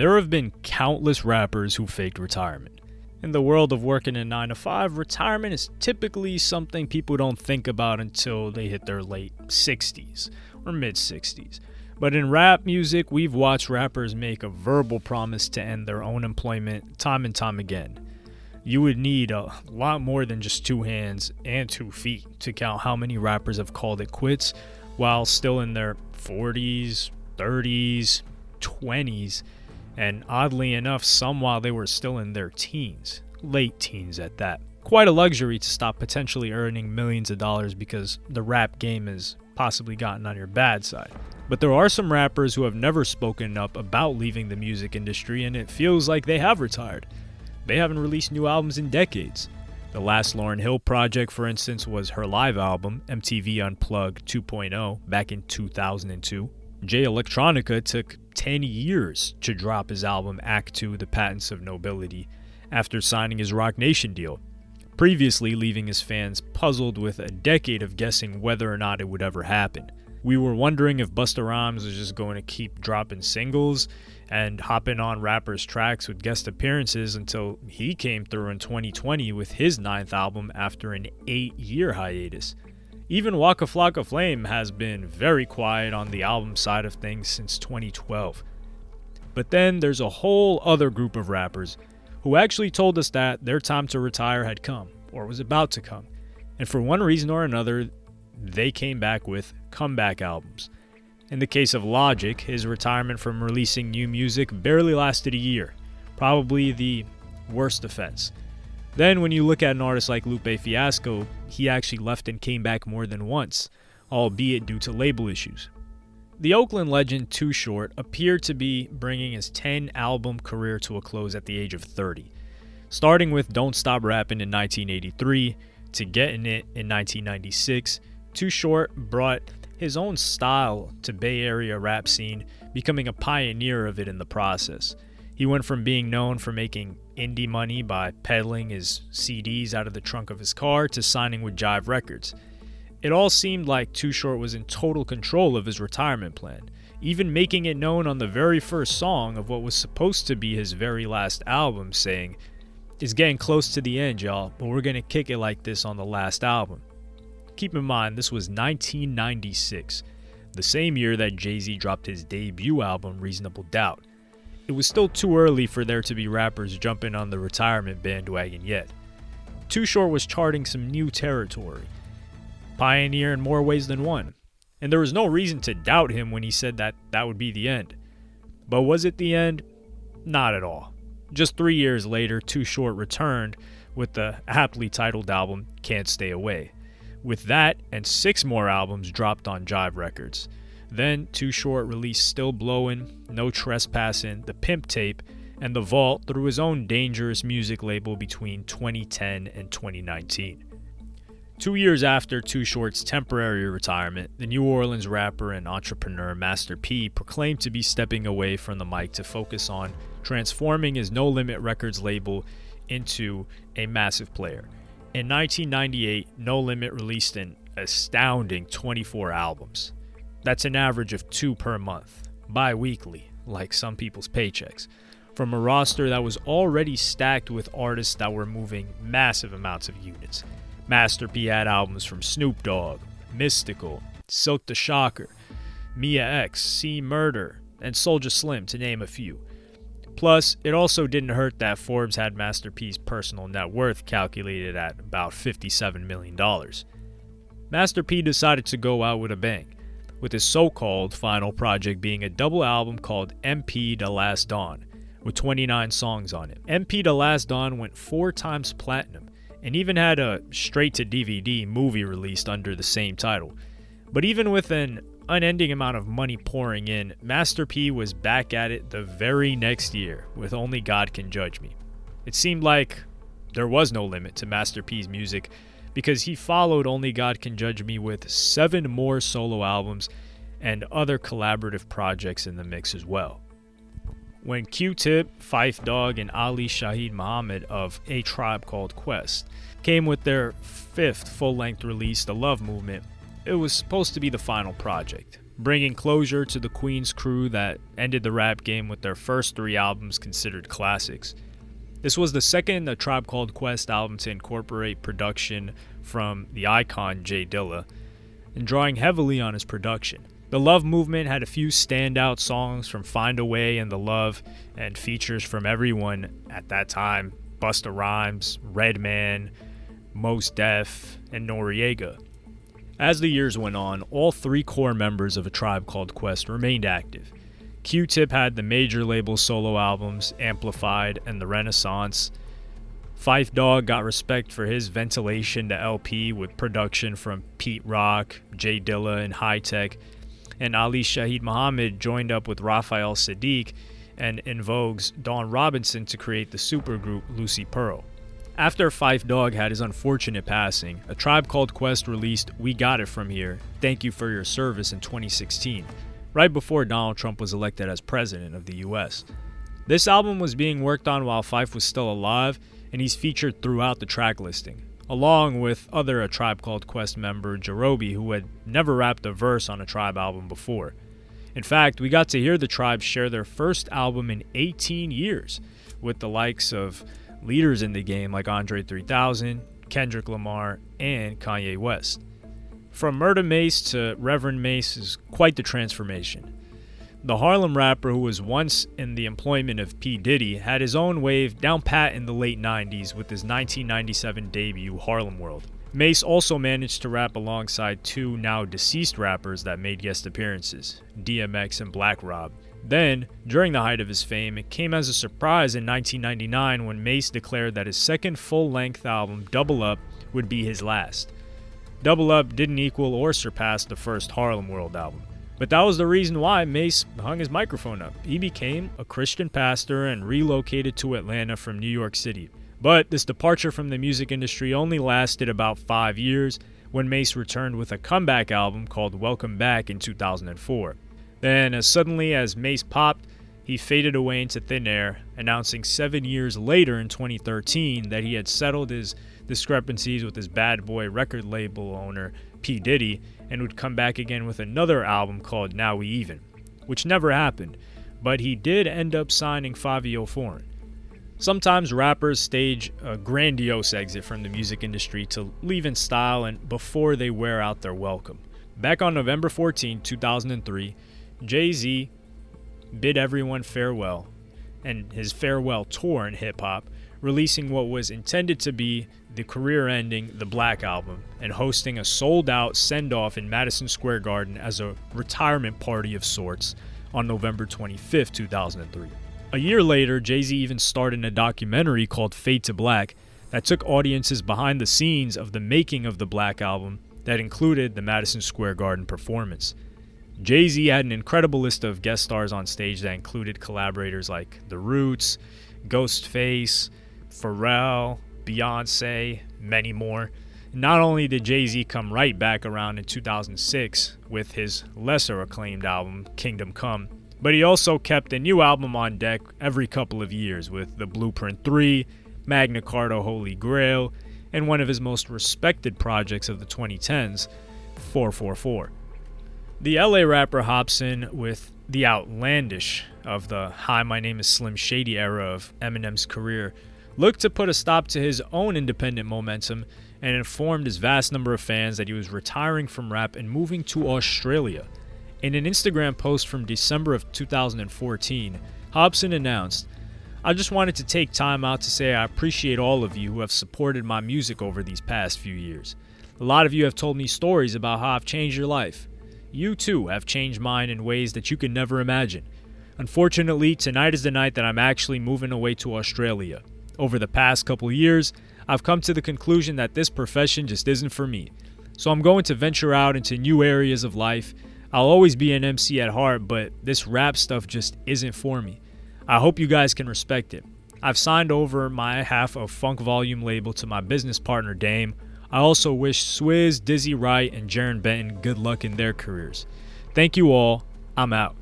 There have been countless rappers who faked retirement. In the world of working a 9 to 5, retirement is typically something people don't think about until they hit their late 60s or mid 60s. But in rap music, we've watched rappers make a verbal promise to end their own employment time and time again. You would need a lot more than just 2 hands and 2 feet to count how many rappers have called it quits while still in their 40s, 30s, 20s, and oddly enough, some while they were still in their teens, late teens at that. Quite a luxury to stop potentially earning millions of dollars because the rap game has possibly gotten on your bad side. But there are some rappers who have never spoken up about leaving the music industry, and it feels like they have retired. They haven't released new albums in decades. The last Lauryn Hill project, for instance, was her live album, MTV Unplugged 2.0, back in 2002. Jay Electronica took 10 years to drop his album Act 2, The Patents of Nobility, after signing his Roc Nation deal, previously leaving his fans puzzled with a decade of guessing whether or not it would ever happen. We were wondering if Busta Rhymes was just going to keep dropping singles and hopping on rappers' tracks with guest appearances until he came through in 2020 with his 9th album after an 8-year hiatus. Even Waka Flocka Flame has been very quiet on the album side of things since 2012. But then there's a whole other group of rappers who actually told us that their time to retire had come, or was about to come. And for one reason or another, they came back with comeback albums. In the case of Logic, his retirement from releasing new music barely lasted a year, probably the worst offense. Then when you look at an artist like Lupe Fiasco, he actually left and came back more than once, albeit due to label issues. The Oakland legend Too Short appeared to be bringing his 10-album career to a close at the age of 30, starting with Don't Stop Rappin' in 1983 to Gettin' It in 1996. Too Short brought his own style to Bay Area rap scene, becoming a pioneer of it in the process. He went from being known for making indie money by peddling his CDs out of the trunk of his car to signing with Jive Records. It all seemed like Too Short was in total control of his retirement plan, even making it known on the very first song of what was supposed to be his very last album, saying, "It's getting close to the end, y'all, but we're gonna kick it like this on the last album." Keep in mind, this was 1996, the same year that Jay-Z dropped his debut album, Reasonable Doubt. It was still too early for there to be rappers jumping on the retirement bandwagon yet. Too Short was charting some new territory, pioneer in more ways than one, and there was no reason to doubt him when he said that would be the end. But was it the end? Not at all. Just 3 years later, Too Short returned with the aptly titled album Can't Stay Away. With that and 6 more albums dropped on Jive Records. Then Too Short released Still Blowin', No Trespassing, The Pimp Tape, and The Vault through his own Dangerous music label between 2010 and 2019. 2 years after Too Short's temporary retirement, the New Orleans rapper and entrepreneur Master P proclaimed to be stepping away from the mic to focus on transforming his No Limit Records label into a massive player. In 1998, No Limit released an astounding 24 albums. That's an average of 2 per month, bi-weekly, like some people's paychecks, from a roster that was already stacked with artists that were moving massive amounts of units. Master P had albums from Snoop Dogg, Mystical, Silk the Shocker, Mia X, C Murder, and Soulja Slim, to name a few. Plus, it also didn't hurt that Forbes had Master P's personal net worth calculated at about $57 million. Master P decided to go out with a bang, with his so-called final project being a double album called MP The Last Dawn, with 29 songs on it. MP The Last Dawn went 4 times platinum, and even had a straight-to-DVD movie released under the same title. But even with an unending amount of money pouring in, Master P was back at it the very next year with Only God Can Judge Me. It seemed like there was no limit to Master P's music because he followed Only God Can Judge Me with 7 more solo albums and other collaborative projects in the mix as well. When Q-Tip, Phife Dawg, and Ali Shaheed Muhammad of A Tribe Called Quest came with their 5th full-length release, The Love Movement, it was supposed to be the final project. bringing closure to the Queens crew that ended the rap game with their first 3 albums considered classics. This was the second A Tribe Called Quest album to incorporate production from the icon Jay Dilla, and drawing heavily on his production. The Love Movement had a few standout songs from Find a Way and The Love, and features from everyone at that time: Busta Rhymes, Redman, Mos Def, and Noriega. As the years went on, all 3 core members of A Tribe Called Quest remained active. Q-Tip had the major label solo albums, Amplified and The Renaissance. Phife Dawg got respect for his Ventilation to LP with production from Pete Rock, Jay Dilla, and High Tech, and Ali Shaheed Muhammad joined up with Raphael Sadiq and En Vogue's Dawn Robinson to create the supergroup Lucy Pearl. After Phife Dawg had his unfortunate passing, A Tribe Called Quest released We Got It From Here, Thank You For Your Service in 2016, right before Donald Trump was elected as president of the US. This album was being worked on while Phife was still alive, and he's featured throughout the track listing, along with other A Tribe Called Quest member Jarobi, who had never rapped a verse on a Tribe album before. In fact, we got to hear the Tribe share their first album in 18 years with the likes of leaders in the game like Andre 3000, Kendrick Lamar, and Kanye West. From Murda Mase to Reverend Mase is quite the transformation. The Harlem rapper, who was once in the employment of P. Diddy, had his own wave down pat in the late 90s with his 1997 debut, Harlem World. Mase also managed to rap alongside 2 now deceased rappers that made guest appearances, DMX and Black Rob. Then, during the height of his fame, it came as a surprise in 1999 when Mase declared that his second full-length album, Double Up, would be his last. Double Up didn't equal or surpass the first Harlem World album. But that was the reason why Mase hung his microphone up. He became a Christian pastor and relocated to Atlanta from New York City. But this departure from the music industry only lasted about 5 years, when Mase returned with a comeback album called Welcome Back in 2004. Then, as suddenly as Mase popped, he faded away into thin air, announcing 7 years later in 2013 that he had settled his discrepancies with his bad boy record label owner P. Diddy, and would come back again with another album called Now We Even, which never happened, but he did end up signing Fivio Foreign. Sometimes rappers stage a grandiose exit from the music industry to leave in style and before they wear out their welcome. Back on November 14, 2003, Jay-Z bid everyone farewell, and his farewell tour in hip-hop, releasing what was intended to be the career-ending The Black Album and hosting a sold-out send-off in Madison Square Garden as a retirement party of sorts on November 25, 2003. A year later, Jay-Z even starred in a documentary called Fade to Black that took audiences behind the scenes of the making of The Black Album that included the Madison Square Garden performance. Jay-Z had an incredible list of guest stars on stage that included collaborators like The Roots, Ghostface, Pharrell, Beyonce, many more. Not only did Jay-Z come right back around in 2006 with his lesser acclaimed album, Kingdom Come, but he also kept a new album on deck every couple of years with The Blueprint 3, Magna Carta Holy Grail, and one of his most respected projects of the 2010s, 444. The LA rapper hops in with the outlandish of the Hi, My Name is Slim Shady era of Eminem's career, looked to put a stop to his own independent momentum and informed his vast number of fans that he was retiring from rap and moving to Australia. In an Instagram post from December of 2014, Hobson announced, "I just wanted to take time out to say I appreciate all of you who have supported my music over these past few years. A lot of you have told me stories about how I've changed your life. You too have changed mine in ways that you could never imagine. Unfortunately, tonight is the night that I'm actually moving away to Australia. Over the past couple years, I've come to the conclusion that this profession just isn't for me. So I'm going to venture out into new areas of life. I'll always be an MC at heart, but this rap stuff just isn't for me. I hope you guys can respect it. I've signed over my half of Funk Volume label to my business partner Dame. I also wish Swizz, Dizzy Wright, and Jaron Benton good luck in their careers. Thank you all. I'm out."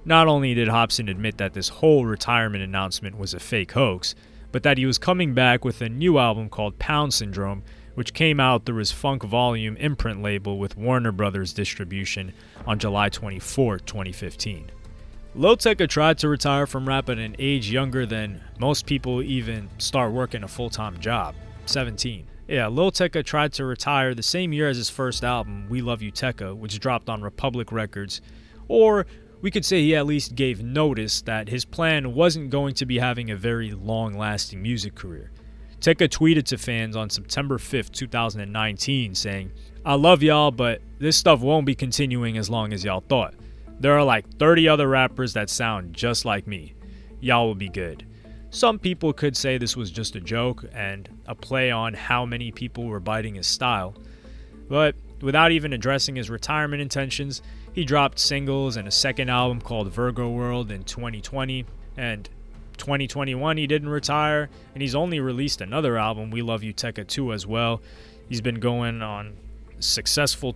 Not only did Hobson admit that this whole retirement announcement was a fake hoax, but that he was coming back with a new album called Pound Syndrome, which came out through his Funk Volume imprint label with Warner Brothers distribution on July 24, 2015. Lil Tecca tried to retire from rap at an age younger than most people even start working a full-time job, 17. Yeah, Lil Tecca tried to retire the same year as his first album, We Love You Tecca, which dropped on Republic Records, or we could say he at least gave notice that his plan wasn't going to be having a very long-lasting music career. Tecca tweeted to fans on September 5th, 2019, saying, "I love y'all, but this stuff won't be continuing as long as y'all thought. There are like 30 other rappers that sound just like me. Y'all will be good." Some people could say this was just a joke and a play on how many people were biting his style. But without even addressing his retirement intentions, he dropped singles and a second album called Virgo World in 2020, and 2021 he didn't retire, and he's only released another album, We Love You Tecca 2, as well. He's been going on several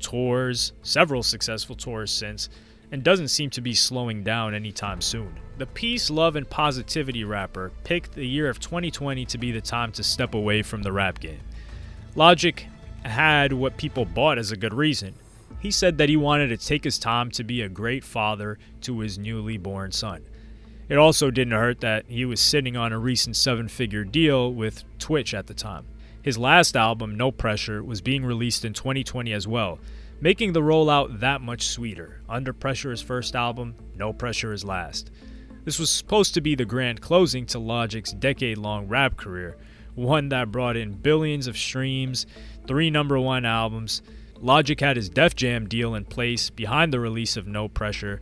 successful tours since, and doesn't seem to be slowing down anytime soon. The peace, love, and positivity rapper picked the year of 2020 to be the time to step away from the rap game. Logic had what people bought as a good reason. He said that he wanted to take his time to be a great father to his newly born son. It also didn't hurt that he was sitting on a recent 7-figure deal with Twitch at the time. His last album, No Pressure, was being released in 2020 as well, making the rollout that much sweeter. Under Pressure his first album, No Pressure his last. This was supposed to be the grand closing to Logic's decade-long rap career, one that brought in billions of streams, 3 #1 albums. Logic had his Def Jam deal in place behind the release of No Pressure,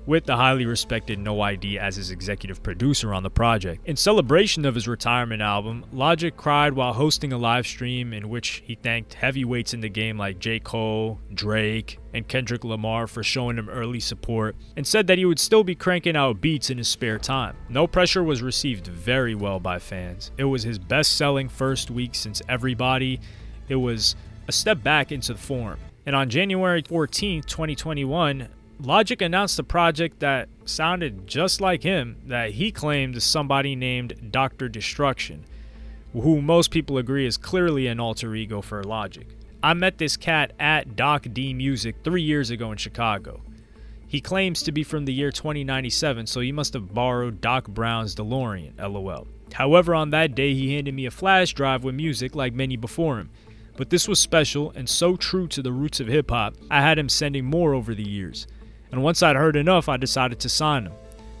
with the highly respected No ID as his executive producer on the project. In celebration of his retirement album, Logic cried while hosting a live stream in which he thanked heavyweights in the game like J. Cole, Drake, and Kendrick Lamar for showing him early support, and said that he would still be cranking out beats in his spare time. No Pressure was received very well by fans. It was his best-selling first week since Everybody. It was a step back into the form. And on January 14, 2021, Logic announced a project that sounded just like him that he claimed is somebody named Dr. Destruction, who most people agree is clearly an alter ego for Logic. I met this cat at Doc D Music 3 years ago in Chicago. He claims to be from the year 2097, so he must have borrowed Doc Brown's DeLorean, LOL. However, on that day he handed me a flash drive with music like many before him. But this was special and so true to the roots of hip-hop, I had him sending more over the years. And once I'd heard enough, I decided to sign him.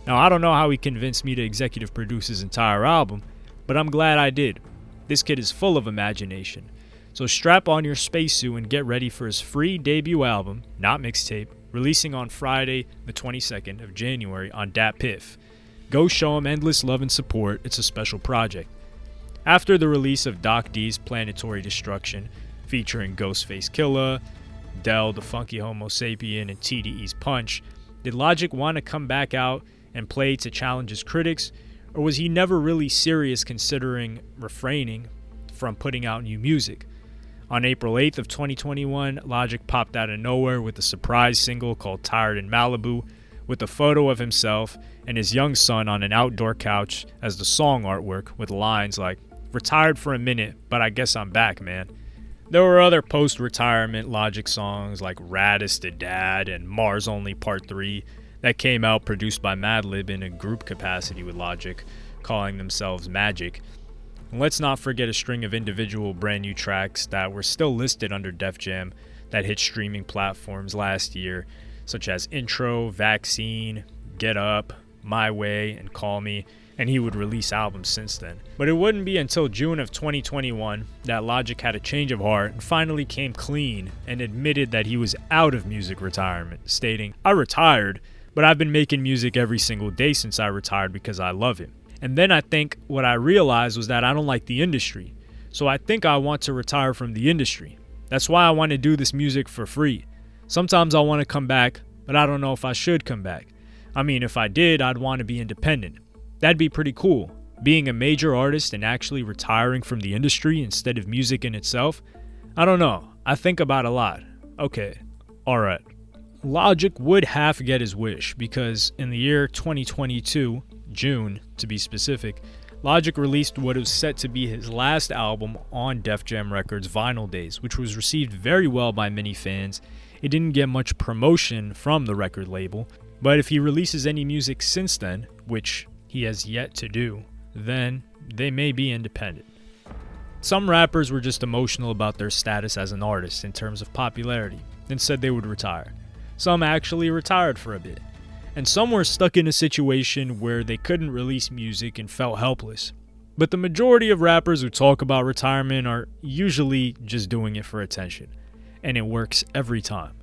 Now, I don't know how he convinced me to executive produce his entire album, but I'm glad I did. This kid is full of imagination. So strap on your spacesuit and get ready for his free debut album, not mixtape, releasing on Friday, the 22nd of January on Dat Piff. Go show him endless love and support. It's a special project. After the release of Doc D's Planetary Destruction, featuring Ghostface Killah, Del, the Funky Homo Sapien, and TDE's Punch, did Logic want to come back out and play to challenge his critics, or was he never really serious considering refraining from putting out new music? On April 8th of 2021, Logic popped out of nowhere with a surprise single called Tired in Malibu, with a photo of himself and his young son on an outdoor couch as the song artwork, with lines like, "Retired for a minute, but I guess I'm back, man." There were other post-retirement Logic songs like Raddest to Dad and Mars Only Part 3 that came out produced by Madlib in a group capacity with Logic, calling themselves Magic. And let's not forget a string of individual brand new tracks that were still listed under Def Jam that hit streaming platforms last year, such as Intro, Vaccine, Get Up, My Way, and Call Me, and he would release albums since then. But it wouldn't be until June of 2021 that Logic had a change of heart and finally came clean and admitted that he was out of music retirement, stating, "I retired, but I've been making music every single day since I retired because I love it. And then I think what I realized was that I don't like the industry, so I think I want to retire from the industry. That's why I want to do this music for free. Sometimes I want to come back, but I don't know if I should come back. I mean, if I did, I'd want to be independent. That'd be pretty cool. Being a major artist and actually retiring from the industry instead of music in itself. I don't know. I think about it a lot. Okay, alright." Logic would half get his wish because in the year 2022, June to be specific, Logic released what was set to be his last album on Def Jam Records' Vinyl Days, which was received very well by many fans. It didn't get much promotion from the record label, but if he releases any music since then, which he has yet to do, then they may be independent. Some rappers were just emotional about their status as an artist in terms of popularity and said they would retire. Some actually retired for a bit. And some were stuck in a situation where they couldn't release music and felt helpless. But the majority of rappers who talk about retirement are usually just doing it for attention. And it works every time.